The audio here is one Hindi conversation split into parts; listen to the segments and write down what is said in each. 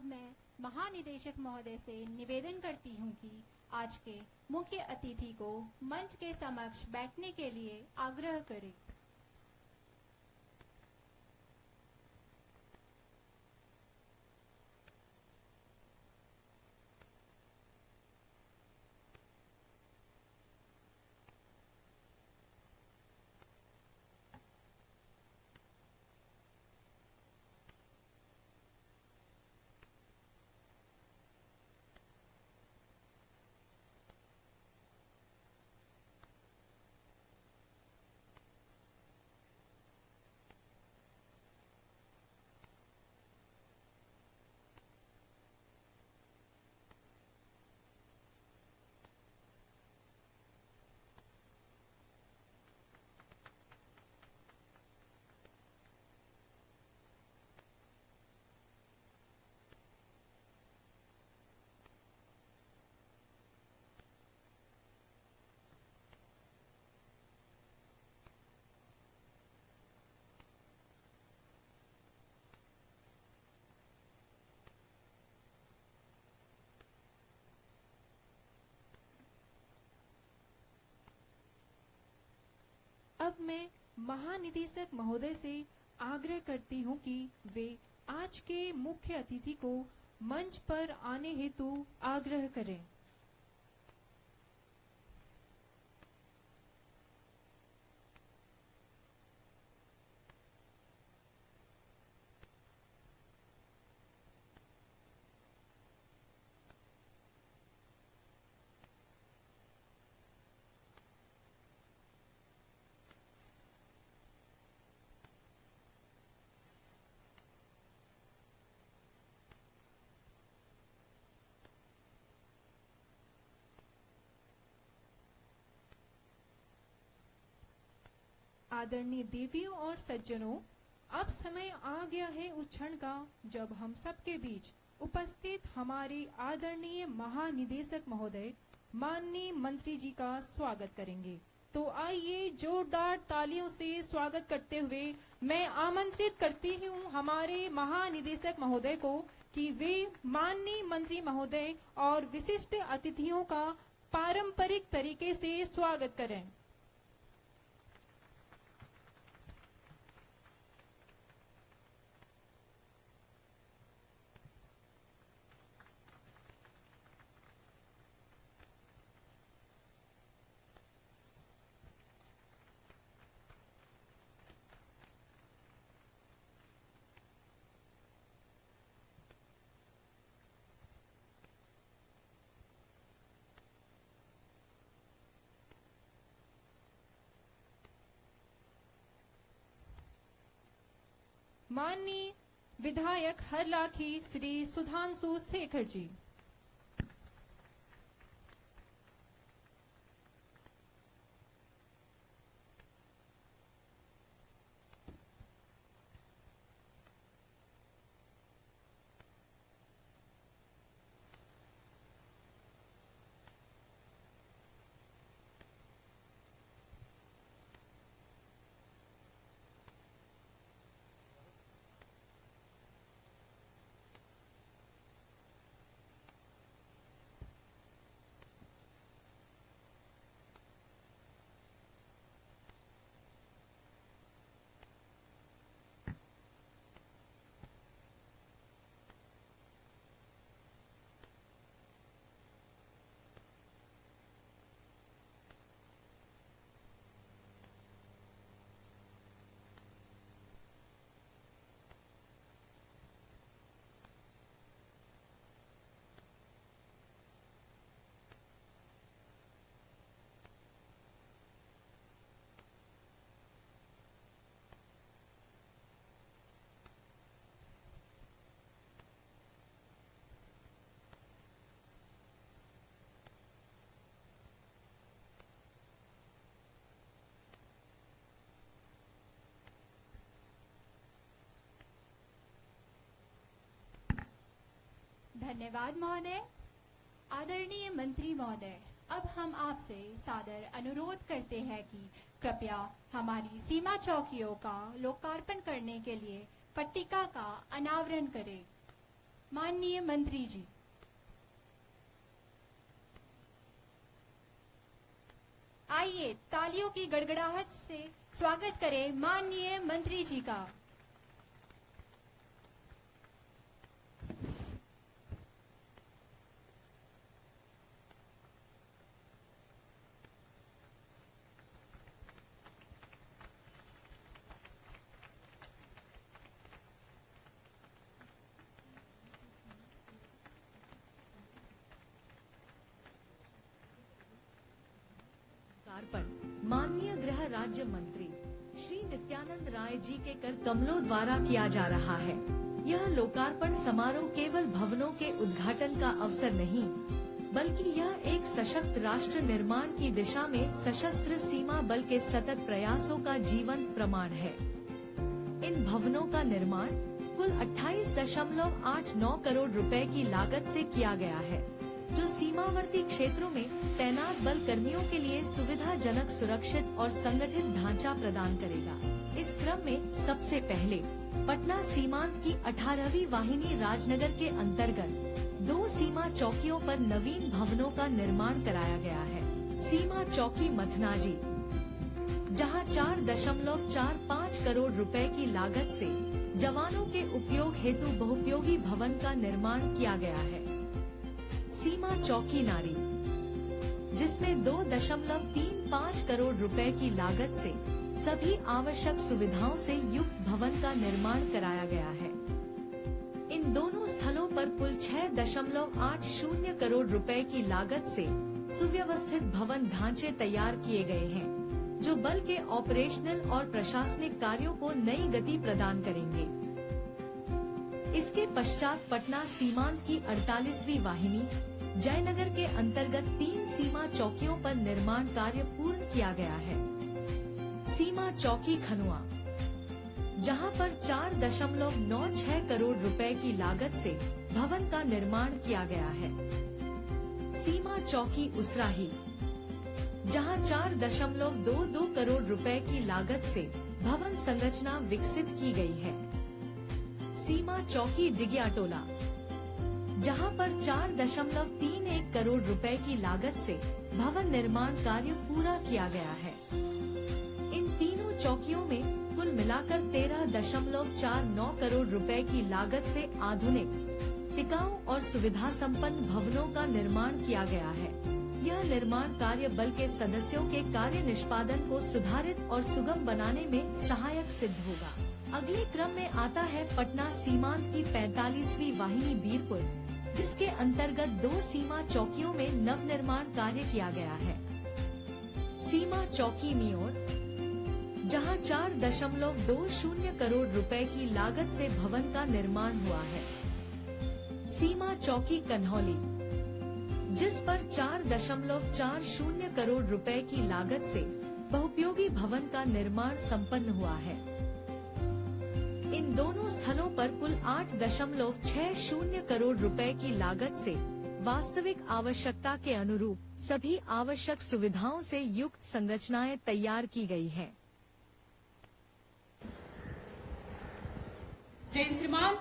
मैं महानिदेशक महोदय से निवेदन करती हूं कि आज के मुख्य अतिथि को मंच के समक्ष बैठने के लिए आग्रह करें। अब मैं महानिदेशक महोदय से आग्रह करती हूँ कि वे आज के मुख्य अतिथि को मंच पर आने हेतु आग्रह करें। आदरणीय देवियों और सज्जनों, अब समय आ गया है उस क्षण का जब हम सबके बीच उपस्थित हमारे आदरणीय महानिदेशक महोदय माननीय मंत्री जी का स्वागत करेंगे। तो आइए जोरदार तालियों से स्वागत करते हुए मैं आमंत्रित करती हूँ हमारे महानिदेशक महोदय को कि वे माननीय मंत्री महोदय और विशिष्ट अतिथियों का पारंपरिक तरीके से स्वागत करें। माननीय विधायक हरलाखी श्री सुधांशु शेखर जी। धन्यवाद महोदय। आदरणीय मंत्री महोदय, अब हम आपसे सादर अनुरोध करते हैं कि कृपया हमारी सीमा चौकियों का लोकार्पण करने के लिए पट्टिका का अनावरण करें। माननीय मंत्री जी। आइए तालियों की गड़गड़ाहट से स्वागत करें माननीय मंत्री जी का। माननीय गृह राज्य मंत्री श्री नित्यानंद राय जी के कर कमलों द्वारा किया जा रहा है। यह लोकार्पण समारोह केवल भवनों के उद्घाटन का अवसर नहीं, बल्कि यह एक सशक्त राष्ट्र निर्माण की दिशा में सशस्त्र सीमा बल के सतत प्रयासों का जीवंत प्रमाण है। इन भवनों का निर्माण कुल 28.89 करोड़ रुपए की लागत से किया गया है, जो सीमावर्ती क्षेत्रों में तैनात बल कर्मियों के लिए सुविधाजनक, सुरक्षित और संगठित ढांचा प्रदान करेगा। इस क्रम में सबसे पहले पटना सीमांत की 18वीं वाहिनी राजनगर के अंतर्गत 2 सीमा चौकियों पर नवीन भवनों का निर्माण कराया गया है। सीमा चौकी मथनाजी, जहां 4.45 करोड़ रुपए की लागत से जवानों के उपयोग हेतु बहुउपयोगी भवन का निर्माण किया गया है। सीमा चौकी नारी, जिसमें 2.35 करोड़ रुपए की लागत से सभी आवश्यक सुविधाओं से युक्त भवन का निर्माण कराया गया है। इन दोनों स्थलों पर कुल 6.80 करोड़ रुपए की लागत से सुव्यवस्थित भवन ढांचे तैयार किए गए हैं, जो बल के ऑपरेशनल और प्रशासनिक कार्यों को नई गति प्रदान करेंगे। इसके पश्चात पटना सीमांत की 48वीं वाहिनी जयनगर के अंतर्गत 3 सीमा चौकियों पर निर्माण कार्य पूर्ण किया गया है। सीमा चौकी खनुआ, जहां पर 4.96 करोड़ रुपए की लागत से भवन का निर्माण किया गया है। सीमा चौकी उसराही, जहां 4.22 करोड़ रुपए की लागत से भवन संरचना विकसित की गई है। सीमा चौकी डिगियाटोला, जहां पर 4.31 करोड़ रुपए की लागत से भवन निर्माण कार्य पूरा किया गया है। इन तीनों चौकियों में कुल मिलाकर 13.49 करोड़ रुपए की लागत से आधुनिक, टिकाऊ और सुविधा संपन्न भवनों का निर्माण किया गया है। यह निर्माण कार्य बल के सदस्यों के कार्य निष्पादन को सुधारित और सुगम बनाने में सहायक सिद्ध होगा। अगले क्रम में आता है पटना सीमांत की 45वीं वाहिनी बीरपुर, जिसके अंतर्गत 2 सीमा चौकियों में नव निर्माण कार्य किया गया है। सीमा चौकी नियोर, जहां 4.20 करोड़ रुपए की लागत से भवन का निर्माण हुआ है। सीमा चौकी कन्हौली, जिस पर 4.40 करोड़ रुपए की लागत से बहुउपयोगी भवन का निर्माण संपन्न हुआ है। इन दोनों स्थलों पर कुल 8.60 करोड़ रुपए की लागत से वास्तविक आवश्यकता के अनुरूप सभी आवश्यक सुविधाओं से युक्त संरचनाएं तैयार की गई हैं। जय श्रीमान,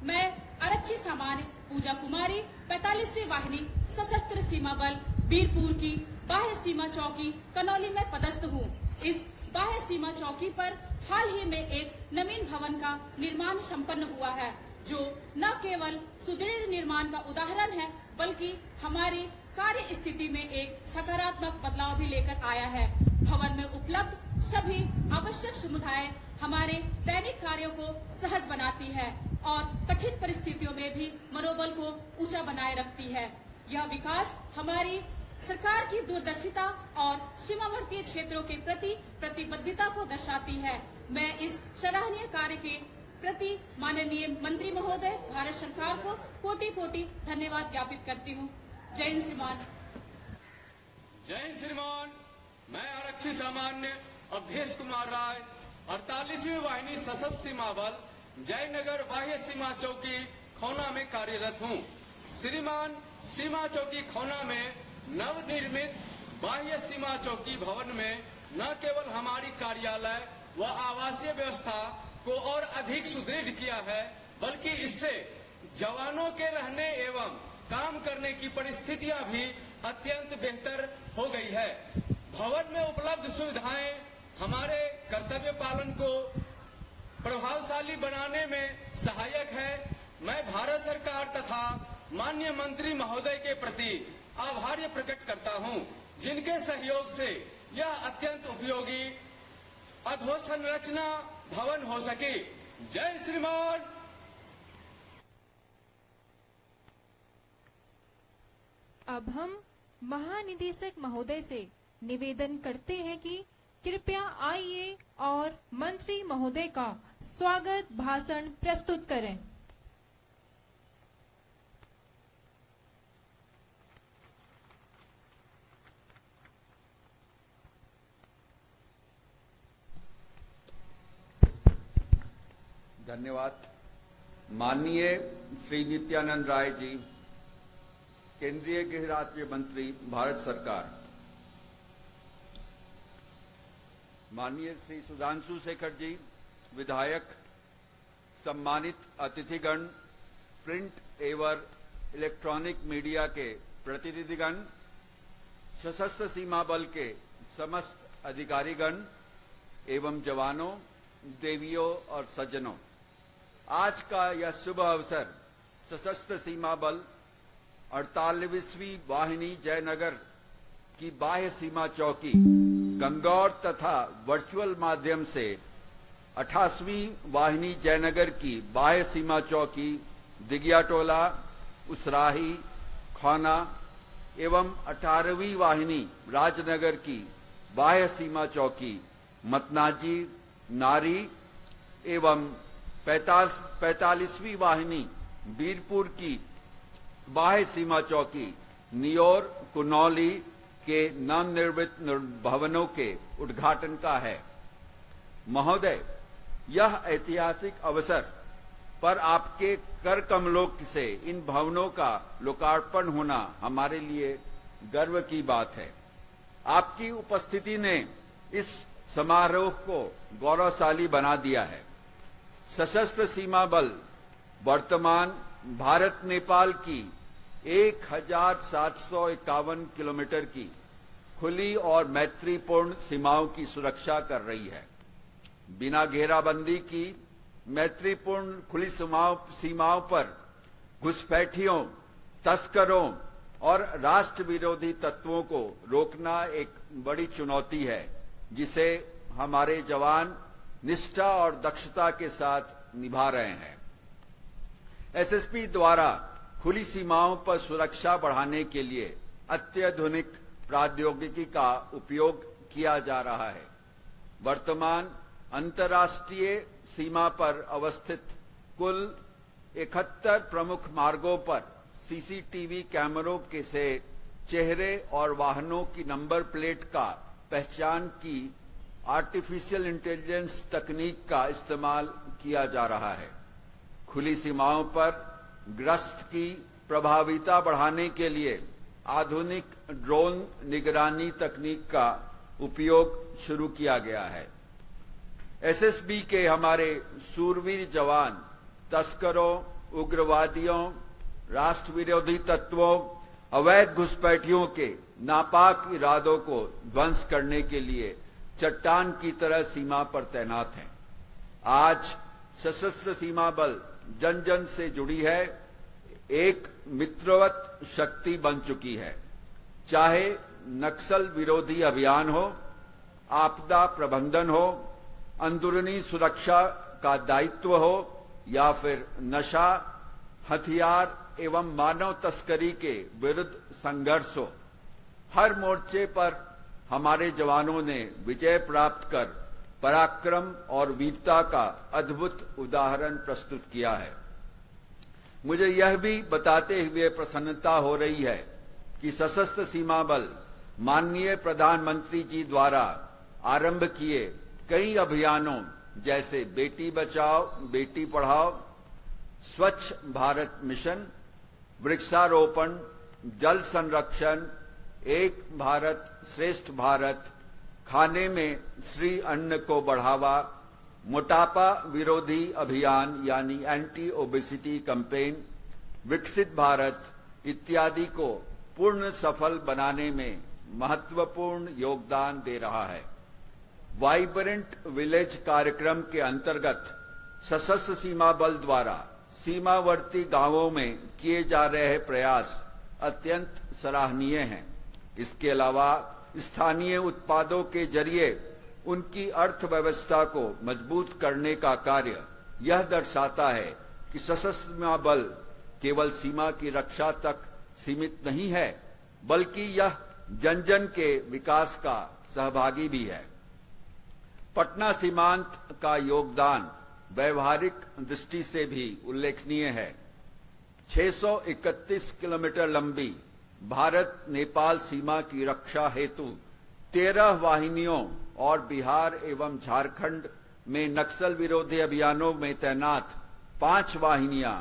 मैं आरक्षी सामान्य पूजा कुमारी 45वीं वाहिनी सशस्त्र सीमा बल बीरपुर की बाह्य सीमा चौकी कनौली में पदस्थ हूँ। इस बाह्य सीमा चौकी पर हाल ही में एक नवीन भवन का निर्माण संपन्न हुआ है, जो न केवल सुदृढ़ निर्माण का उदाहरण है, बल्कि हमारी कार्य स्थिति में एक सकारात्मक बदलाव भी लेकर आया है। भवन में उपलब्ध सभी आवश्यक सुविधाएं हमारे दैनिक कार्यों को सहज बनाती है और कठिन परिस्थितियों में भी मनोबल को ऊंचा बनाए रखती है। यह विकास हमारी सरकार की दूरदर्शिता और सीमावर्ती क्षेत्रों के प्रति प्रतिबद्धता को दर्शाती है। मैं इस सराहनीय कार्य के प्रति माननीय मंत्री महोदय, भारत सरकार को कोटि-कोटि धन्यवाद ज्ञापित करती हूँ। जय हिंद श्रीमान। जय श्रीमान, मैं आरक्षी सामान्य अवधेश कुमार राय 48वीं वाहिनी सशस्त्र सीमा बल जयनगर बाह्य सीमा चौकी खौना में कार्यरत हूँ। श्रीमान, सीमा चौकी खौना में नवनिर्मित बाह्य सीमा चौकी भवन में न केवल हमारी कार्यालय व आवासीय व्यवस्था को और अधिक सुदृढ़ किया है, बल्कि इससे जवानों के रहने एवं काम करने की परिस्थितियां भी अत्यंत बेहतर हो गई है। भवन में उपलब्ध सुविधाएं हमारे कर्तव्य पालन को प्रभावशाली बनाने में सहायक है। मैं भारत सरकार तथा माननीय मंत्री महोदय के प्रति आभार प्रकट करता हूं, जिनके सहयोग से यह अत्यंत उपयोगी अधोसंरचना भवन हो सके। जय श्रीमान। अब हम महानिदेशक महोदय से निवेदन करते हैं कि कृपया आइए और मंत्री महोदय का स्वागत भाषण प्रस्तुत करें। धन्यवाद। माननीय श्री नित्यानंद राय जी, केंद्रीय गृह राज्य मंत्री, भारत सरकार, माननीय श्री सुधांशु शेखर जी, विधायक, सम्मानित अतिथिगण, प्रिंट एवं इलेक्ट्रॉनिक मीडिया के प्रतिनिधिगण, सशस्त्र सीमा बल के समस्त अधिकारीगण एवं जवानों, देवियों और सज्जनों, आज का यह शुभ अवसर सशस्त्र सीमा बल 48वीं वाहिनी जयनगर की बाह्य सीमा चौकी गंगौर तथा वर्चुअल माध्यम से 28वीं वाहिनी जयनगर की बाह्य सीमा चौकी दिगियाटोला, उसराही, खौना एवं 18वीं वाहिनी राजनगर की बाह्य सीमा चौकी मतनाजी, नारी एवं 45वीं वाहिनी बीरपुर की बाह्य सीमा चौकी नियोर, कुनौली के नवनिर्मित भवनों के उद्घाटन का है। महोदय, यह ऐतिहासिक अवसर पर आपके कर कमलों से इन भवनों का लोकार्पण होना हमारे लिए गर्व की बात है। आपकी उपस्थिति ने इस समारोह को गौरवशाली बना दिया है। सशस्त्र सीमा बल वर्तमान भारत नेपाल की 1751 किलोमीटर की खुली और मैत्रीपूर्ण सीमाओं की सुरक्षा कर रही है। बिना घेराबंदी की मैत्रीपूर्ण खुली सीमाओं पर घुसपैठियों, तस्करों और राष्ट्र विरोधी तत्वों को रोकना एक बड़ी चुनौती है, जिसे हमारे जवान निष्ठा और दक्षता के साथ निभा रहे हैं। एसएसपी द्वारा खुली सीमाओं पर सुरक्षा बढ़ाने के लिए अत्याधुनिक प्रौद्योगिकी का उपयोग किया जा रहा है। वर्तमान अंतर्राष्ट्रीय सीमा पर अवस्थित कुल 71 प्रमुख मार्गों पर सीसीटीवी कैमरों के से चेहरे और वाहनों की नंबर प्लेट का पहचान की आर्टिफिशियल इंटेलिजेंस तकनीक का इस्तेमाल किया जा रहा है। खुली सीमाओं पर गश्त की प्रभावीता बढ़ाने के लिए आधुनिक ड्रोन निगरानी तकनीक का उपयोग शुरू किया गया है। एसएसबी के हमारे सूरवीर जवान तस्करों, उग्रवादियों, राष्ट्र विरोधी तत्वों, अवैध घुसपैठियों के नापाक इरादों को ध्वंस करने के लिए चट्टान की तरह सीमा पर तैनात हैं। आज सशस्त्र सीमा बल जन जन से जुड़ी है, एक मित्रवत शक्ति बन चुकी है। चाहे नक्सल विरोधी अभियान हो, आपदा प्रबंधन हो, अंदरूनी सुरक्षा का दायित्व हो या फिर नशा, हथियार एवं मानव तस्करी के विरुद्ध संघर्ष हो, हर मोर्चे पर हमारे जवानों ने विजय प्राप्त कर पराक्रम और वीरता का अद्भुत उदाहरण प्रस्तुत किया है। मुझे यह भी बताते हुए प्रसन्नता हो रही है कि सशस्त्र सीमा बल माननीय प्रधानमंत्री जी द्वारा आरंभ किए कई अभियानों जैसे बेटी बचाओ बेटी पढ़ाओ, स्वच्छ भारत मिशन, वृक्षारोपण, जल संरक्षण, एक भारत श्रेष्ठ भारत, खाने में श्री अन्न को बढ़ावा, मोटापा विरोधी अभियान यानी एंटी ओबेसिटी कैंपेन, विकसित भारत इत्यादि को पूर्ण सफल बनाने में महत्वपूर्ण योगदान दे रहा है। वाइब्रेंट विलेज कार्यक्रम के अंतर्गत सशस्त्र सीमा बल द्वारा सीमावर्ती गांवों में किए जा रहे प्रयास अत्यंत सराहनीय हैं। इसके अलावा स्थानीय उत्पादों के जरिए उनकी अर्थव्यवस्था को मजबूत करने का कार्य यह दर्शाता है कि सशस्त्र सीमा बल केवल सीमा की रक्षा तक सीमित नहीं है, बल्कि यह जन जन के विकास का सहभागी भी है। पटना सीमांत का योगदान व्यवहारिक दृष्टि से भी उल्लेखनीय है। 631 किलोमीटर लंबी भारत नेपाल सीमा की रक्षा हेतु 13 वाहिनियों और बिहार एवं झारखंड में नक्सल विरोधी अभियानों में तैनात 5 वाहिनियां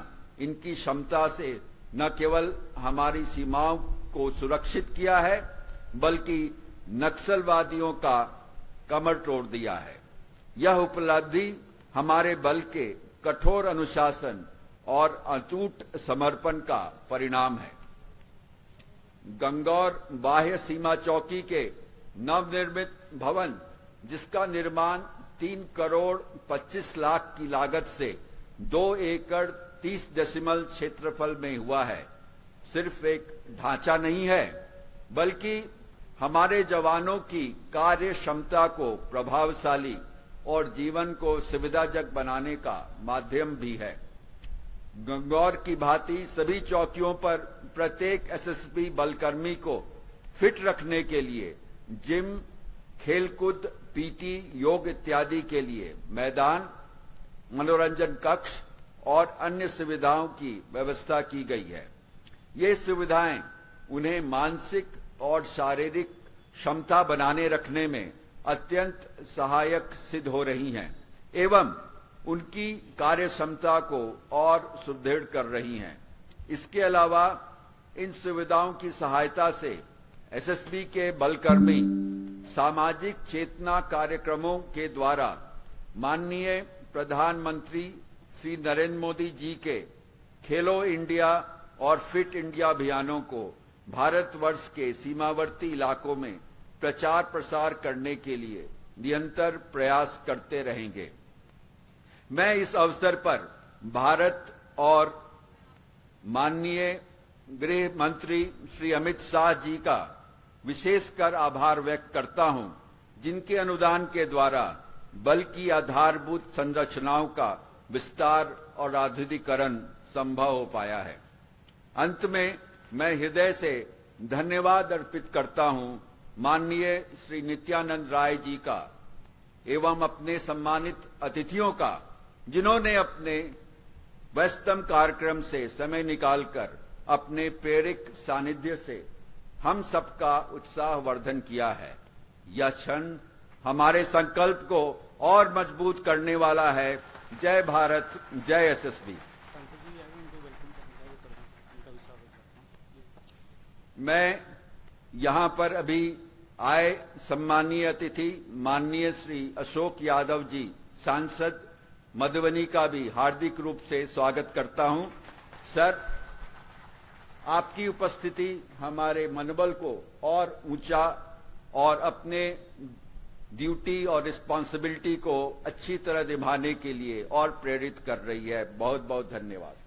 इनकी क्षमता से न केवल हमारी सीमाओं को सुरक्षित किया है, बल्कि नक्सलवादियों का कमर तोड़ दिया है। यह उपलब्धि हमारे बल के कठोर अनुशासन और अटूट समर्पण का परिणाम है। गंगौर बाह्य सीमा चौकी के नवनिर्मित भवन, जिसका निर्माण 3 करोड़ 25 लाख की लागत से 2 एकड़ 30 डेसिमल क्षेत्रफल में हुआ है, सिर्फ एक ढांचा नहीं है, बल्कि हमारे जवानों की कार्य क्षमता को प्रभावशाली और जीवन को सुविधाजनक बनाने का माध्यम भी है। गंगौर की भांति सभी चौकियों पर प्रत्येक एसएसबी बलकर्मी को फिट रखने के लिए जिम, खेलकूद, पीटी, योग इत्यादि के लिए मैदान, मनोरंजन कक्ष और अन्य सुविधाओं की व्यवस्था की गई है। ये सुविधाएं उन्हें मानसिक और शारीरिक क्षमता बनाने रखने में अत्यंत सहायक सिद्ध हो रही हैं एवं उनकी कार्य क्षमता को और सुदृढ़ कर रही हैं। इसके अलावा इन सुविधाओं की सहायता से एसएसबी के बलकर्मी सामाजिक चेतना कार्यक्रमों के द्वारा माननीय प्रधानमंत्री श्री नरेंद्र मोदी जी के खेलो इंडिया और फिट इंडिया अभियानों को भारतवर्ष के सीमावर्ती इलाकों में प्रचार प्रसार करने के लिए निरंतर प्रयास करते रहेंगे। मैं इस अवसर पर भारत और माननीय गृह मंत्री श्री अमित शाह जी का विशेषकर आभार व्यक्त करता हूं, जिनके अनुदान के द्वारा बल की आधारभूत संरचनाओं का विस्तार और आधुनिकीकरण संभव हो पाया है। अंत में मैं हृदय से धन्यवाद अर्पित करता हूं माननीय श्री नित्यानंद राय जी का एवं अपने सम्मानित अतिथियों का, जिन्होंने अपने व्यस्तम कार्यक्रम से समय निकालकर अपने प्रेरक सानिध्य से हम सबका उत्साहवर्धन किया है। यह क्षण हमारे संकल्प को और मजबूत करने वाला है। जय भारत, जय एसएसबी। मैं यहां पर अभी आए सम्मानीय अतिथि माननीय श्री अशोक यादव जी सांसद मधुबनी का भी हार्दिक रूप से स्वागत करता हूं। सर, आपकी उपस्थिति हमारे मनोबल को और ऊंचा और अपने ड्यूटी और रिस्पॉन्सिबिलिटी को अच्छी तरह निभाने के लिए और प्रेरित कर रही है। बहुत बहुत धन्यवाद।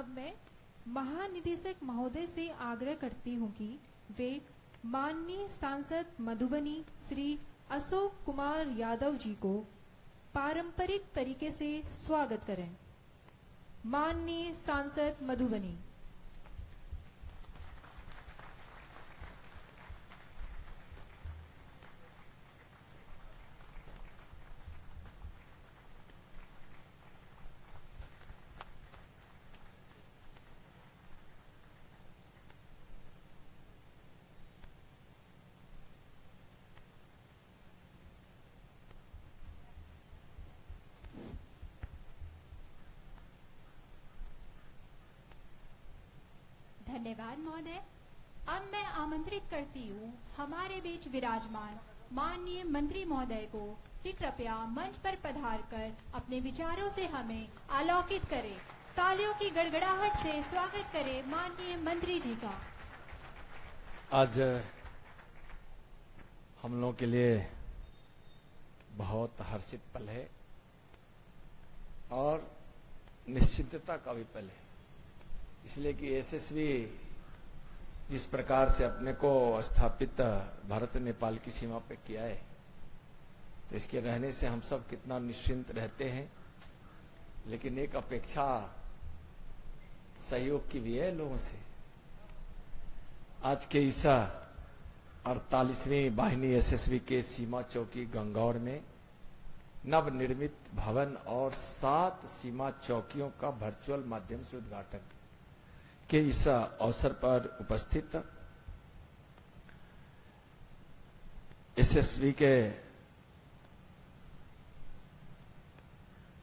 अब मैं महानिदेशक महोदय से आग्रह करती हूँ कि वे माननीय सांसद मधुबनी श्री अशोक कुमार यादव जी को पारंपरिक तरीके से स्वागत करें। माननीय सांसद मधुबनी। धन्यवाद महोदय। अब मैं आमंत्रित करती हूँ हमारे बीच विराजमान माननीय मंत्री महोदय को कि कृपया मंच पर पधारकर अपने विचारों से हमें आलोकित करें। तालियों की गड़गड़ाहट से स्वागत करें माननीय मंत्री जी का। आज हम लोगों के लिए बहुत हर्षित पल है और निश्चिंतता का भी पल है, इसलिए कि एसएसबी जिस प्रकार से अपने को स्थापित भारत नेपाल की सीमा पे किया है, तो इसके रहने से हम सब कितना निश्चिंत रहते हैं। लेकिन एक अपेक्षा सहयोग की भी है लोगों से। आज के इस 48वीं वाहिनी एसएसबी के सीमा चौकी गंगौर में नवनिर्मित भवन और 7 सीमा चौकियों का वर्चुअल माध्यम से उद्घाटन के इस अवसर पर उपस्थित एसएसबी के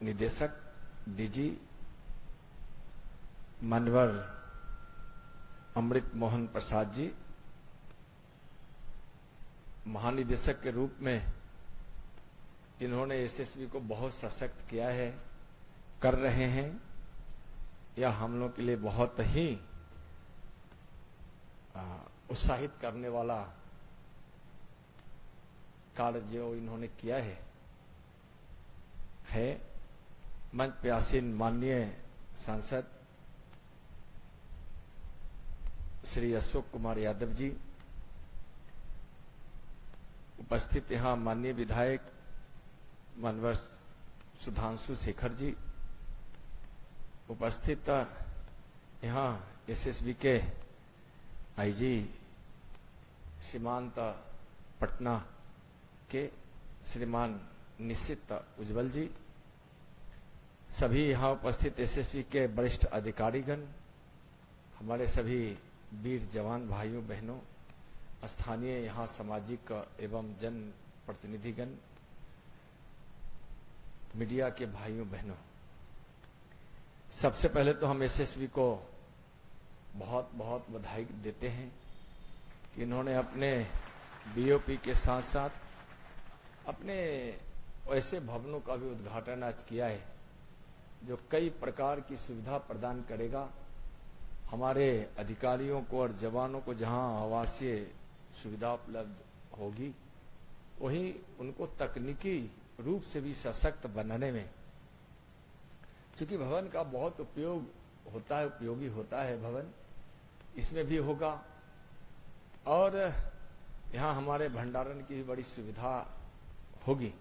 निदेशक डीजी मानवर अमृत मोहन प्रसाद जी, महानिदेशक के रूप में इन्होंने एसएसबी को बहुत सशक्त किया है, कर रहे हैं। यह हम लोग के लिए बहुत ही उत्साहित करने वाला कार्य जो इन्होंने किया है। मंच पे आसीन माननीय सांसद श्री अशोक कुमार यादव जी, उपस्थित यहाँ माननीय विधायक मानवर सुधांशु शेखर जी, उपस्थित यहाँ एसएसबी के आईजी सीमांत पटना के श्रीमान निश्चित उज्जवल जी, सभी यहाँ उपस्थित एसएसबी के वरिष्ठ अधिकारीगण, हमारे सभी वीर जवान भाइयों बहनों, स्थानीय यहाँ सामाजिक एवं जन प्रतिनिधिगण, मीडिया के भाइयों बहनों, सबसे पहले तो हम एसएसबी को बहुत बहुत बधाई देते हैं कि इन्होंने अपने बीओपी के साथ साथ अपने ऐसे भवनों का भी उद्घाटन आज किया है जो कई प्रकार की सुविधा प्रदान करेगा हमारे अधिकारियों को और जवानों को। जहां आवासीय सुविधा उपलब्ध होगी, वहीं उनको तकनीकी रूप से भी सशक्त बनाने में, क्योंकि भवन का बहुत उपयोग होता है, उपयोगी होता है भवन, इसमें भी होगा। और यहाँ हमारे भंडारण की भी बड़ी सुविधा होगी।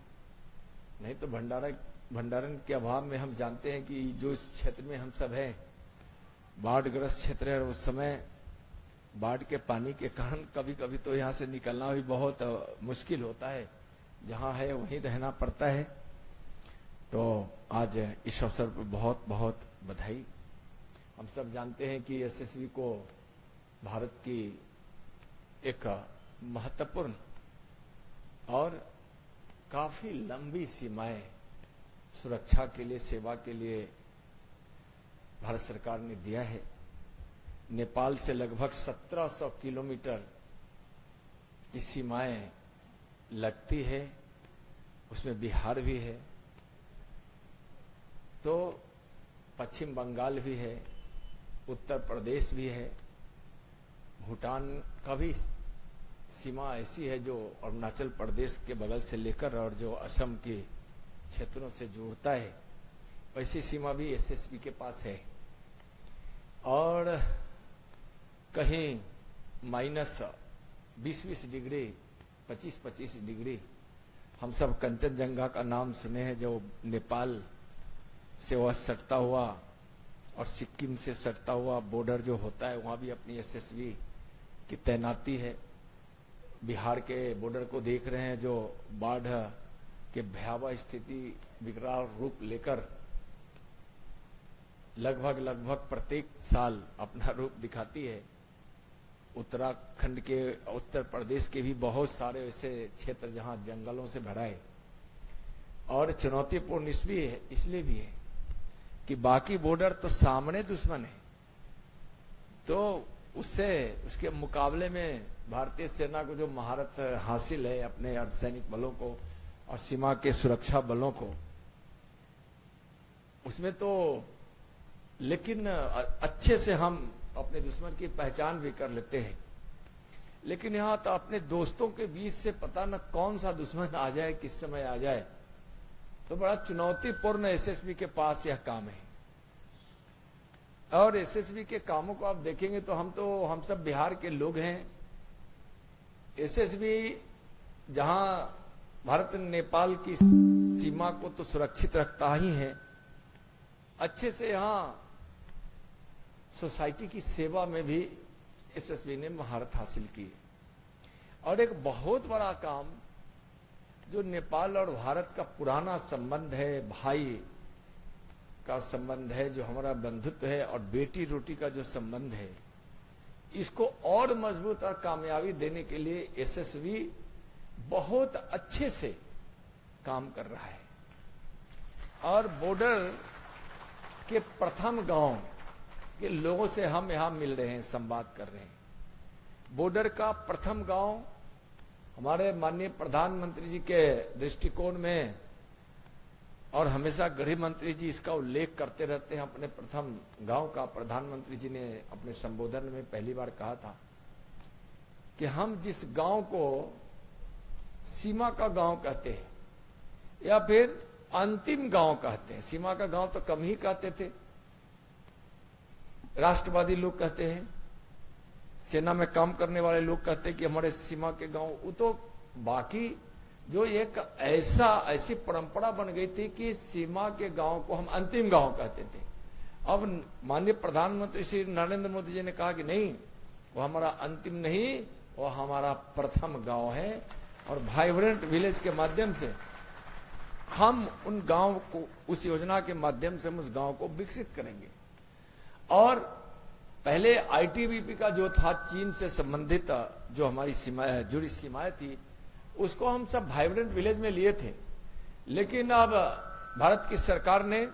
नहीं तो भंडारण के अभाव में हम जानते हैं कि जो इस क्षेत्र में हम सब हैं, बाढ़ग्रस्त क्षेत्र है, उस समय बाढ़ के पानी के कारण कभी कभी तो यहाँ से निकलना भी बहुत मुश्किल होता है। जहाँ है वहीं रहना पड़ता है। तो आज इस अवसर पर बहुत बहुत बधाई। हम सब जानते हैं कि एसएसबी को भारत की एक महत्वपूर्ण और काफी लंबी सीमाएं सुरक्षा के लिए, सेवा के लिए भारत सरकार ने दिया है। नेपाल से लगभग 1700 किलोमीटर की सीमाएं लगती है, उसमें बिहार भी है, तो पश्चिम बंगाल भी है, उत्तर प्रदेश भी है, भूटान का भी सीमा ऐसी है जो अरुणाचल प्रदेश के बगल से लेकर और जो असम के क्षेत्रों से जोड़ता है, वैसी सीमा भी एसएसबी के पास है। और कहीं -20-20 डिग्री, 25-25 डिग्री। हम सब कंचनजंगा का नाम सुने हैं, जो नेपाल से वह सटता हुआ और सिक्किम से सटता हुआ बॉर्डर जो होता है, वहां भी अपनी एसएसबी की तैनाती है। बिहार के बॉर्डर को देख रहे हैं, जो बाढ़ के भयावह स्थिति विकराल रूप लेकर लगभग प्रत्येक साल अपना रूप दिखाती है। उत्तराखंड के, उत्तर प्रदेश के भी बहुत सारे ऐसे क्षेत्र जहां जंगलों से भरा है। और चुनौतीपूर्ण इसलिए भी है कि बाकी बॉर्डर तो सामने दुश्मन है, तो उसके मुकाबले में भारतीय सेना को जो महारत हासिल है अपने अर्धसैनिक बलों को और सीमा के सुरक्षा बलों को, उसमें तो लेकिन अच्छे से हम अपने दुश्मन की पहचान भी कर लेते हैं। लेकिन यहां तो अपने दोस्तों के बीच से पता न कौन सा दुश्मन आ जाए, किस समय आ जाए, तो बड़ा चुनौतीपूर्ण एसएसबी के पास यह काम है। और एसएसबी के कामों को आप देखेंगे तो हम सब बिहार के लोग हैं। एसएसबी जहां भारत नेपाल की सीमा को तो सुरक्षित रखता ही है, अच्छे से यहां सोसाइटी की सेवा में भी एसएसबी ने महारत हासिल की है। और एक बहुत बड़ा काम जो नेपाल और भारत का पुराना संबंध है, भाई का संबंध है, जो हमारा बंधुत्व है, और बेटी रोटी का जो संबंध है, इसको और मजबूत और कामयाबी देने के लिए एसएसबी बहुत अच्छे से काम कर रहा है। और बॉर्डर के प्रथम गांव के लोगों से हम यहां मिल रहे हैं, संवाद कर रहे हैं। बॉर्डर का प्रथम गांव हमारे माननीय प्रधानमंत्री जी के दृष्टिकोण में, और हमेशा गृह मंत्री जी इसका उल्लेख करते रहते हैं अपने प्रथम गांव का। प्रधानमंत्री जी ने अपने संबोधन में पहली बार कहा था कि हम जिस गांव को सीमा का गांव कहते हैं या फिर अंतिम गांव कहते हैं, सीमा का गांव तो कम ही कहते थे, राष्ट्रवादी लोग कहते हैं, सेना में काम करने वाले लोग कहते हैं कि हमारे सीमा के गांव, वो तो बाकी जो एक ऐसी परंपरा बन गई थी कि सीमा के गांव को हम अंतिम गांव कहते थे। अब माननीय प्रधानमंत्री श्री नरेंद्र मोदी जी ने कहा कि नहीं, वो हमारा अंतिम नहीं, वो हमारा प्रथम गांव है। और वाइब्रेंट विलेज के माध्यम से हम उन गांव को, उस योजना के माध्यम से हम उस गांव को विकसित करेंगे। और पहले आईटीबीपी का जो था चीन से संबंधित जो हमारी जुड़ी सीमाएं थी, उसको हम सब वाइब्रेंट विलेज में लिए थे। लेकिन अब भारत की सरकार ने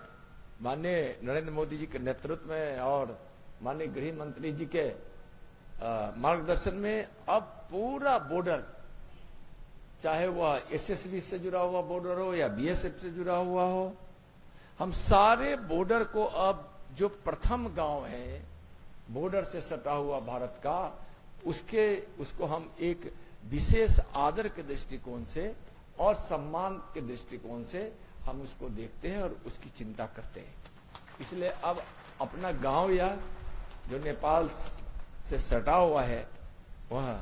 माननीय नरेंद्र मोदी जी के नेतृत्व में और माननीय गृह मंत्री जी के मार्गदर्शन में अब पूरा बॉर्डर, चाहे वह एसएसबी से जुड़ा हुआ बॉर्डर हो या बीएसएफ से जुड़ा हुआ हो, हम सारे बॉर्डर को अब जो प्रथम गांव है बॉर्डर से सटा हुआ भारत का, उसको हम एक विशेष आदर के दृष्टिकोण से और सम्मान के दृष्टिकोण से हम उसको देखते हैं और उसकी चिंता करते हैं। इसलिए अब अपना गांव या जो नेपाल से सटा हुआ है, वह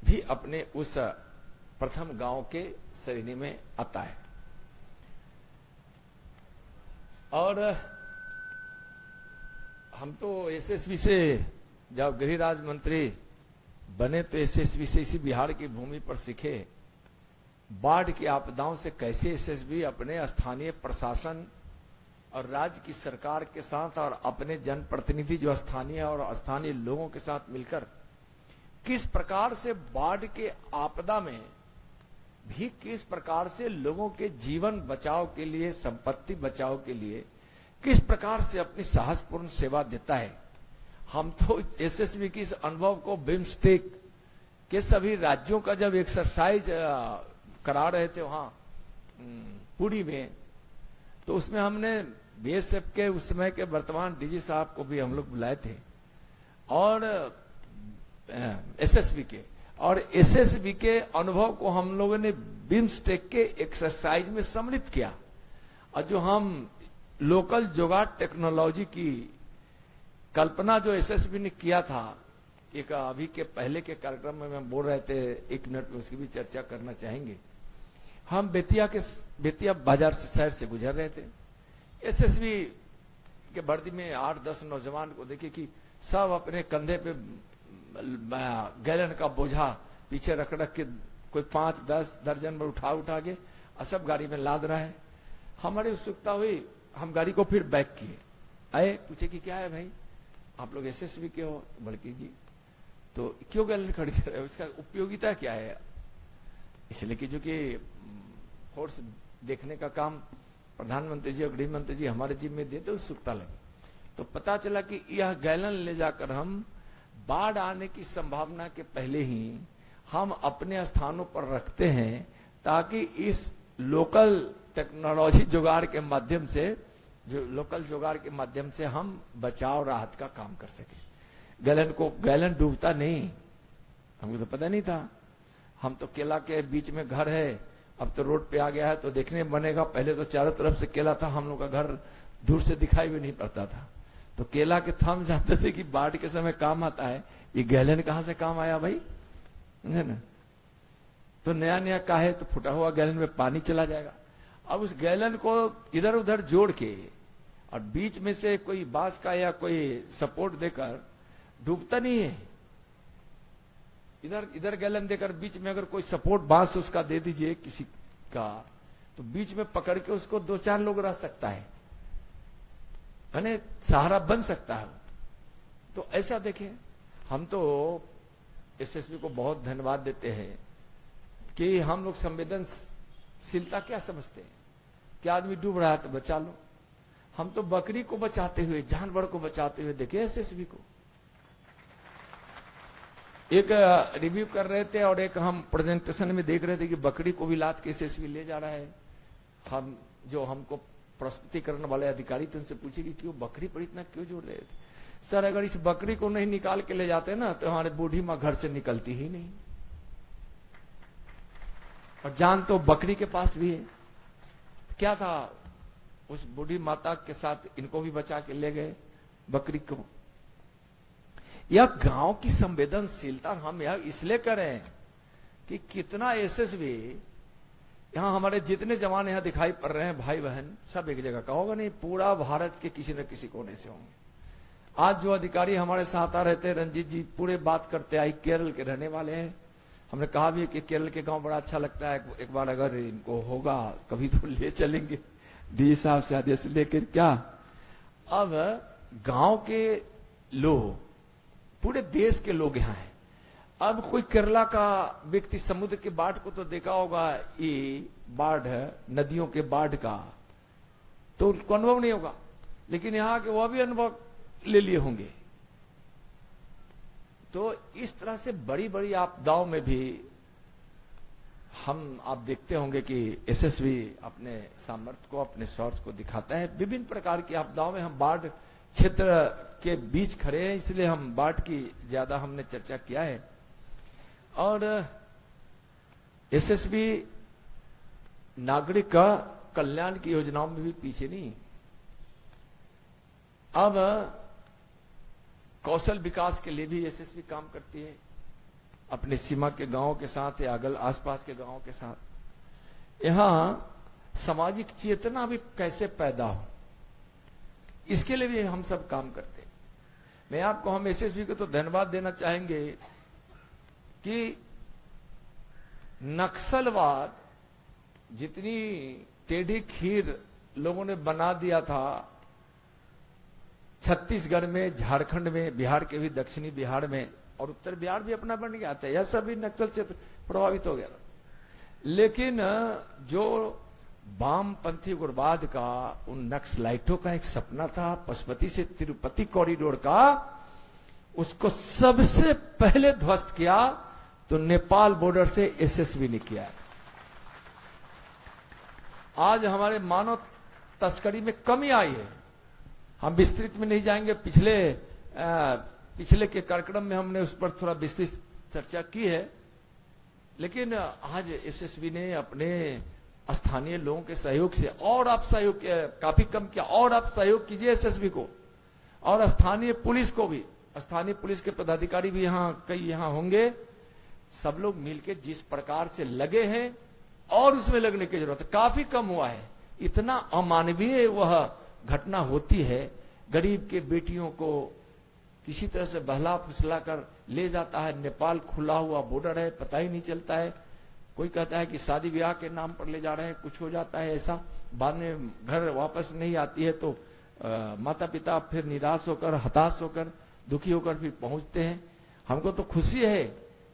भी अपने उस प्रथम गांव के श्रेणी में आता है। और हम तो एसएसबी से जब गृह राज्य मंत्री बने तो एसएसबी से इसी बिहार की भूमि पर सीखे बाढ़ की आपदाओं से कैसे एसएसबी अपने स्थानीय प्रशासन और राज्य की सरकार के साथ और अपने जनप्रतिनिधि जो स्थानीय और स्थानीय लोगों के साथ मिलकर किस प्रकार से बाढ़ के आपदा में भी किस प्रकार से लोगों के जीवन बचाव के लिए, संपत्ति बचाव के लिए किस प्रकार से अपनी साहसपूर्ण सेवा देता है। हम तो एसएसबी की इस अनुभव को बिम्स्टेक के सभी राज्यों का जब एक्सरसाइज करा रहे थे वहां पुरी में, तो उसमें हमने बीएसएफ के उस समय के वर्तमान डीजी साहब को भी हम लोग बुलाए थे और एसएसबी के, और एसएसबी के अनुभव को हम लोगों ने बिम्स्टेक के एक्सरसाइज में सम्मिलित किया। और जो हम लोकल जुगाड़ टेक्नोलॉजी की कल्पना जो एसएसबी ने किया था, एक अभी के पहले के कार्यक्रम में हम बोल रहे थे, 1 मिनट में उसकी भी चर्चा करना चाहेंगे। हम बेतिया बाजार से शहर से गुजर रहे थे, एसएसबी के वर्दी में 8-10 नौजवान को देखे कि सब अपने कंधे पे गैलन का बोझा पीछे रख के कोई 5-10 दर्जन में उठा के और सब गाड़ी में लाद रहा है। हमारी उत्सुकता हुई, हम गाड़ी को फिर बैक किए, आए पूछे कि क्या है भाई, आप लोग एसएसबी के हो? बल्कि जी, तो क्यों गैलन खड़ी कर रहे हो, इसका उपयोगिता क्या है? इसलिए कि जो कि फोर्स देखने का काम प्रधानमंत्री जी और गृह मंत्री जी हमारे जिम्मे देते, उत्सुकता लगी। तो पता चला कि यह गैलन ले जाकर हम बाढ़ आने की संभावना के पहले ही हम अपने स्थानों पर रखते हैं, ताकि इस लोकल टेक्नोलॉजी जुगाड़ के माध्यम से, जो लोकल जुगाड़ के माध्यम से हम बचाव राहत का काम कर सके। गैलन डूबता नहीं, हमको तो पता नहीं था। हम तो केला के बीच में घर है, अब तो रोड पे आ गया है तो देखने बनेगा, पहले तो चारों तरफ से केला था, हम लोग का घर दूर से दिखाई भी नहीं पड़ता था। तो केला के थम जानते थे कि बाढ़ के समय काम आता है, ये गैलन कहां से काम आया भाई, समझे ना? तो नया का है तो फुटा हुआ गैलन में पानी चला जाएगा। अब उस गैलन को इधर उधर जोड़ के और बीच में से कोई बांस का या कोई सपोर्ट देकर, डूबता नहीं है। इधर गैलन देकर बीच में अगर कोई सपोर्ट बांस उसका दे दीजिए किसी का, तो बीच में पकड़ के उसको 2-4 लोग रह सकता है, यानी सहारा बन सकता है। तो ऐसा देखें, हम तो एसएसबी को बहुत धन्यवाद देते हैं कि हम लोग संवेदनशीलता क्या समझते हैं कि आदमी डूब रहा है तो बचा लो। हम तो बकरी को बचाते हुए, जानवर को बचाते हुए देखे एसएसबी को। एक रिव्यू कर रहे थे और एक हम प्रेजेंटेशन में देख रहे थे कि बकरी को भी लाद के एसएसबी ले जा रहा है। हम जो हमको प्रस्तुति करने वाले अधिकारी थे उनसे पूछे कि क्यों बकरी पर इतना क्यों जोड़ रहे थे? सर, अगर इस बकरी को नहीं निकाल के ले जाते ना तो हमारे बूढ़ी माँ घर से निकलती ही नहीं। और जान तो बकरी के पास भी है। क्या था, उस बूढ़ी माता के साथ इनको भी बचा के ले गए बकरी को। यह गांव की संवेदनशीलता हम यह इसलिए करें कि कितना एसएसबी, यहां हमारे जितने जवान यहां दिखाई पड़ रहे हैं, भाई बहन सब एक जगह का होगा नहीं, पूरा भारत के किसी न किसी कोने से होंगे। आज जो अधिकारी हमारे साथ आ रहे थे, रंजीत जी, पूरे बात करते आई, केरल के रहने वाले हैं। हमने कहा भी कि केरल के गांव बड़ा अच्छा लगता है, एक बार अगर इनको होगा कभी तो ले चलेंगे, डी साहब से आदेश लेकर। क्या अब गांव के लोग, पूरे देश के लोग यहाँ हैं। अब कोई केरला का व्यक्ति समुद्र के बाढ़ को तो देखा होगा, ये बाढ़ है नदियों के बाढ़ का, तो उनको अनुभव नहीं होगा, लेकिन यहाँ के वह भी अनुभव ले लिए होंगे। तो इस तरह से बड़ी बड़ी आपदाओं में भी आप देखते होंगे कि एसएसबी अपने सामर्थ्य को, अपने शौर्य को दिखाता है। विभिन्न प्रकार की आपदाओं में हम बाढ़ क्षेत्र के बीच खड़े हैं, इसलिए हम बाढ़ की ज्यादा हमने चर्चा किया है। और एसएसबी नागरिक का कल्याण की योजनाओं में भी पीछे नहीं। अब कौशल विकास के लिए भी एसएसबी काम करती है, अपने सीमा के गांवों के साथ या अगल आसपास के गांवों के साथ। यहां सामाजिक चेतना भी कैसे पैदा हो, इसके लिए भी हम सब काम करते हैं। मैं आपको, हम एसएसबी को तो धन्यवाद देना चाहेंगे कि नक्सलवाद जितनी टेढ़ी खीर लोगों ने बना दिया था छत्तीसगढ़ में, झारखंड में, बिहार के भी दक्षिणी बिहार में, और उत्तर बिहार भी अपना बन गया था, यह सभी नक्सल क्षेत्र प्रभावित हो गया। लेकिन जो वामपंथी उग्रवाद का, उन नक्सलाइटों का एक सपना था पशुपति से तिरुपति कॉरिडोर का, उसको सबसे पहले ध्वस्त किया तो नेपाल बॉर्डर से एसएसबी ने किया। आज हमारे मानव तस्करी में कमी आई है। हम विस्तृत में नहीं जाएंगे, पिछले के कार्यक्रम में हमने उस पर थोड़ा विस्तृत चर्चा की है, लेकिन आज एसएसबी ने अपने स्थानीय लोगों के सहयोग से, और आप सहयोग काफी कम किया, और आप सहयोग कीजिए एसएसबी को। और स्थानीय पुलिस को भी, स्थानीय पुलिस के पदाधिकारी भी कई यहाँ होंगे, सब लोग मिलकर जिस प्रकार से लगे हैं और उसमें लगने की जरूरत है। काफी कम हुआ है। इतना अमानवीय वह घटना होती है, गरीब के बेटियों को किसी तरह से बहला फुसला कर ले जाता है। नेपाल खुला हुआ बॉर्डर है, पता ही नहीं चलता है। कोई कहता है कि शादी ब्याह के नाम पर ले जा रहे हैं, कुछ हो जाता है ऐसा, बाद में घर वापस नहीं आती है तो माता पिता फिर निराश होकर, हताश होकर, दुखी होकर फिर पहुंचते हैं। हमको तो खुशी है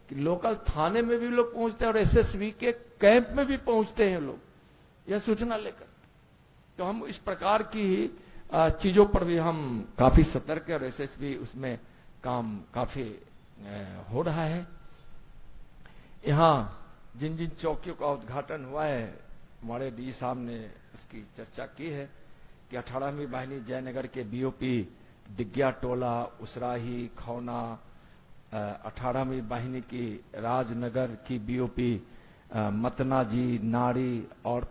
कि लोकल थाने में भी लोग पहुंचते हैं और एसएसबी के कैंप में भी पहुंचते हैं लोग, यह सूचना लेकर। तो हम इस प्रकार की चीजों पर भी हम काफी सतर्क है और एसएसबी उसमें काम काफी हो रहा है। यहाँ जिन जिन चौकियों का उद्घाटन हुआ है, हमारे डी साहब ने उसकी चर्चा की है कि 18वीं वाहिनी जयनगर के बीओपी दिग्या टोला, उसराही, खौना, 18वीं वाहिनी की राजनगर की बीओपी मतना जी, नाड़ी और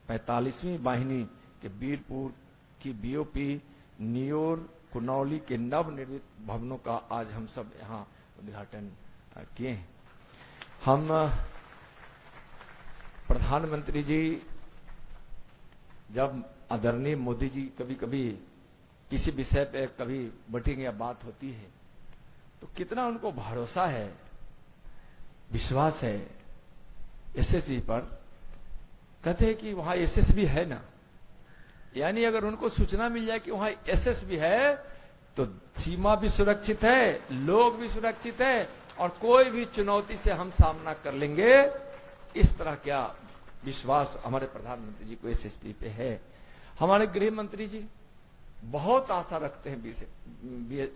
45वीं वाहिनी के बीरपुर की बीओपी नियोर, कुनौली के नवनिर्मित भवनों का आज हम सब यहाँ उद्घाटन किए हैं। हम प्रधानमंत्री जी, जब आदरणीय मोदी जी कभी कभी किसी विषय पे कभी मीटिंग या बात होती है तो कितना उनको भरोसा है, विश्वास है एसएसबी पर। कहते हैं कि वहां एसएसबी है ना, यानी अगर उनको सूचना मिल जाए कि वहां एसएसबी है तो सीमा भी सुरक्षित है, लोग भी सुरक्षित है और कोई भी चुनौती से हम सामना कर लेंगे। इस तरह क्या विश्वास हमारे प्रधानमंत्री जी को एसएसबी पे है। हमारे गृह मंत्री जी बहुत आशा रखते हैं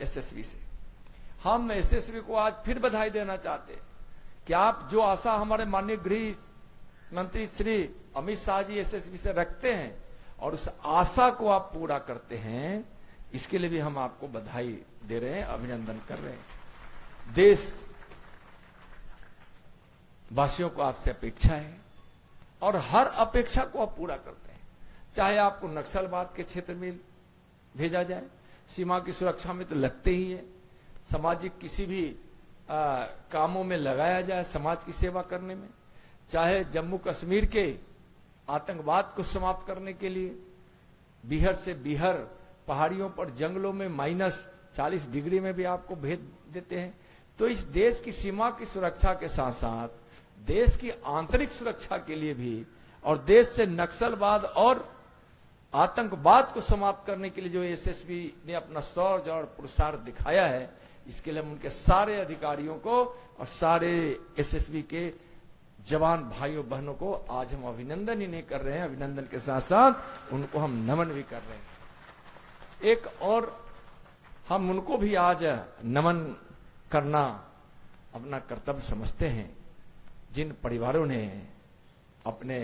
एसएसबी से। हम एसएसबी को आज फिर बधाई देना चाहते हैं कि आप जो आशा हमारे माननीय गृह मंत्री श्री अमित शाह जी एसएसबी से रखते हैं और उस आशा को आप पूरा करते हैं, इसके लिए भी हम आपको बधाई दे रहे हैं, अभिनंदन कर रहे हैं। देश वासियों को आपसे अपेक्षा है और हर अपेक्षा को आप पूरा करते हैं। चाहे आपको नक्सलवाद के क्षेत्र में भेजा जाए, सीमा की सुरक्षा में तो लगते ही है, सामाजिक किसी भी कामों में लगाया जाए समाज की सेवा करने में, चाहे जम्मू कश्मीर के आतंकवाद को समाप्त करने के लिए बिहार से बिहार पहाड़ियों पर जंगलों में -40 डिग्री में भी आपको भेज देते हैं। तो इस देश की सीमा की सुरक्षा के साथ साथ देश की आंतरिक सुरक्षा के लिए भी और देश से नक्सलवाद और आतंकवाद को समाप्त करने के लिए जो एसएसबी ने अपना शौर्य और पुरुषार्थ दिखाया है, इसके लिए हम उनके सारे अधिकारियों को और सारे एसएसबी के जवान भाइयों बहनों को आज हम अभिनंदन ही नहीं कर रहे हैं, अभिनंदन के साथ साथ उनको हम नमन भी कर रहे हैं। एक और हम उनको भी आज नमन करना अपना कर्तव्य समझते हैं, जिन परिवारों ने अपने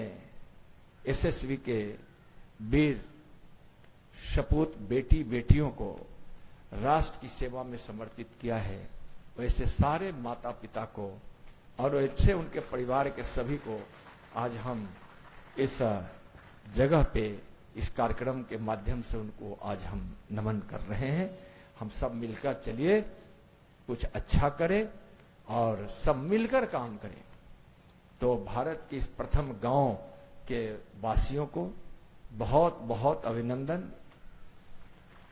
एसएसबी के वीर सपूत बेटी बेटियों को राष्ट्र की सेवा में समर्पित किया है, वैसे सारे माता पिता को और वैसे उनके परिवार के सभी को आज हम इस जगह पे इस कार्यक्रम के माध्यम से उनको आज हम नमन कर रहे हैं। हम सब मिलकर चलिए कुछ अच्छा करें और सब मिलकर काम करें। तो भारत के इस प्रथम गांव के वासियों को बहुत बहुत अभिनंदन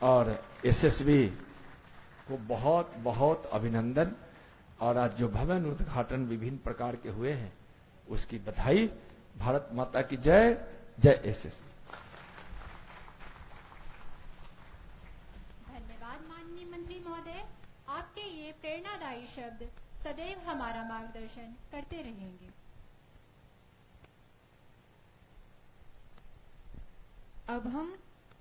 और एसएसबी को बहुत बहुत अभिनंदन। और आज जो भवन उद्घाटन विभिन्न प्रकार के हुए हैं उसकी बधाई। भारत माता की जय। जय एसएसबी। धन्यवाद माननीय मंत्री महोदय, आपके ये प्रेरणादायी शब्द सदैव हमारा मार्गदर्शन करते रहेंगे। अब हम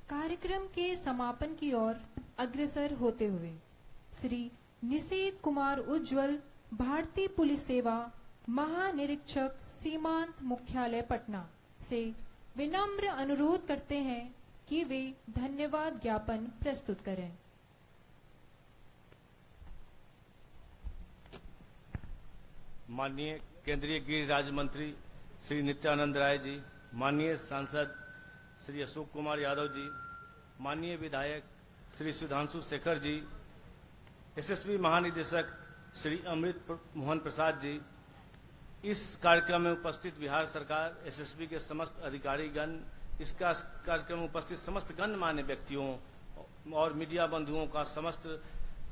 कार्यक्रम के समापन की ओर अग्रसर होते हुए श्री निषेध कुमार उज्ज्वल, भारतीय पुलिस सेवा महानिरीक्षक सीमांत मुख्यालय पटना से विनम्र अनुरोध करते हैं कि वे धन्यवाद ज्ञापन प्रस्तुत करें। माननीय केंद्रीय गृह राज्य मंत्री श्री नित्यानंद राय जी, माननीय सांसद श्री अशोक कुमार यादव जी, माननीय विधायक श्री सुधांशु शेखर जी, एसएसबी महानिदेशक श्री अमृत मोहन प्रसाद जी, इस कार्यक्रम में उपस्थित बिहार सरकार, एसएसबी के समस्त अधिकारीगण, इस कार्यक्रम में उपस्थित समस्त गणमान्य व्यक्तियों और मीडिया बंधुओं का समस्त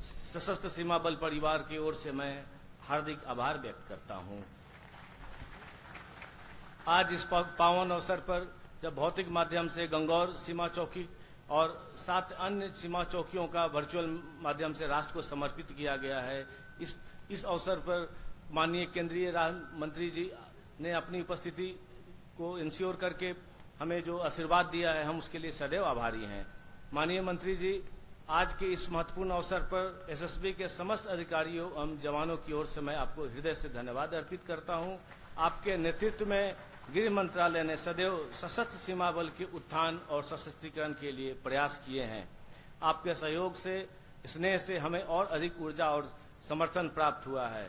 सशस्त्र सीमा बल परिवार की ओर से मैं हार्दिक आभार व्यक्त करता हूं। आज इस पावन अवसर पर जब भौतिक माध्यम से गंगौर सीमा चौकी और 7 अन्य सीमा चौकियों का वर्चुअल माध्यम से राष्ट्र को समर्पित किया गया है, इस अवसर पर माननीय केंद्रीय मंत्री जी ने अपनी उपस्थिति को इंश्योर करके हमें जो आशीर्वाद दिया है, हम उसके लिए सदैव आभारी हैं। माननीय मंत्री जी, आज के इस महत्वपूर्ण अवसर पर एसएसबी के समस्त अधिकारियों एवं जवानों की ओर से मैं आपको हृदय से धन्यवाद अर्पित करता हूं। आपके नेतृत्व में गृह मंत्रालय ने सदैव सशस्त्र सीमा बल के उत्थान और सशस्त्रीकरण के लिए प्रयास किए हैं। आपके सहयोग से, स्नेह से हमें और अधिक ऊर्जा और समर्थन प्राप्त हुआ है।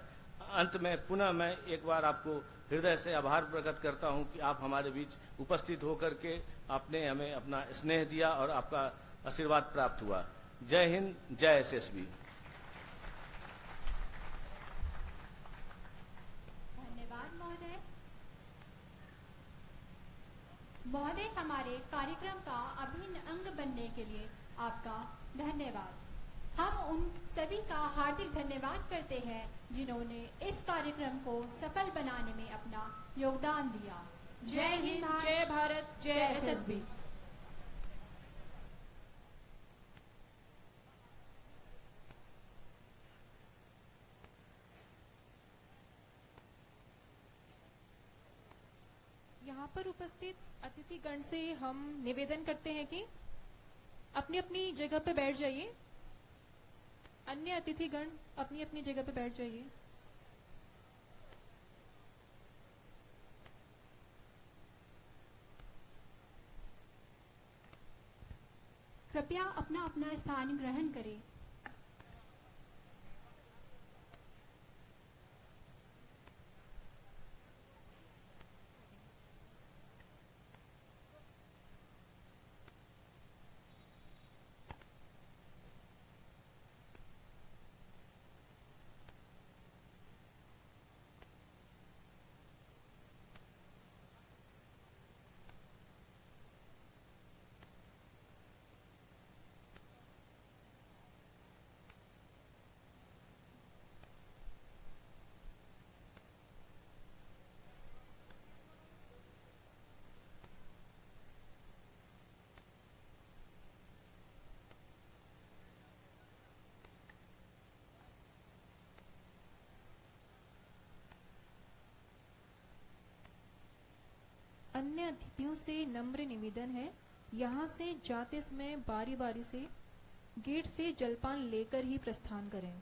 अंत में पुनः मैं एक बार आपको हृदय से आभार प्रकट करता हूं कि आप हमारे बीच उपस्थित होकर के आपने हमें अपना स्नेह दिया और आपका आशीर्वाद प्राप्त हुआ। जय हिंद, जय एसएसबी। धन्यवाद महोदय। महोदय, हमारे कार्यक्रम का अभिन्न अंग बनने के लिए आपका धन्यवाद। हम उन सभी का हार्दिक धन्यवाद करते हैं जिन्होंने इस कार्यक्रम को सफल बनाने में अपना योगदान दिया। जय हिंद, जय भारत, जय एसएसबी। यहाँ पर उपस्थित अतिथिगण से हम निवेदन करते हैं कि अपनी अपनी जगह पे बैठ जाइए। अन्य अतिथिगण अपनी अपनी जगह पे बैठ जाइए। कृपया अपना अपना स्थान ग्रहण करें। अन्य अतिथियों से नम्र निवेदन है, यहाँ से जाते समय बारी बारी से गेट से जलपान लेकर ही प्रस्थान करें।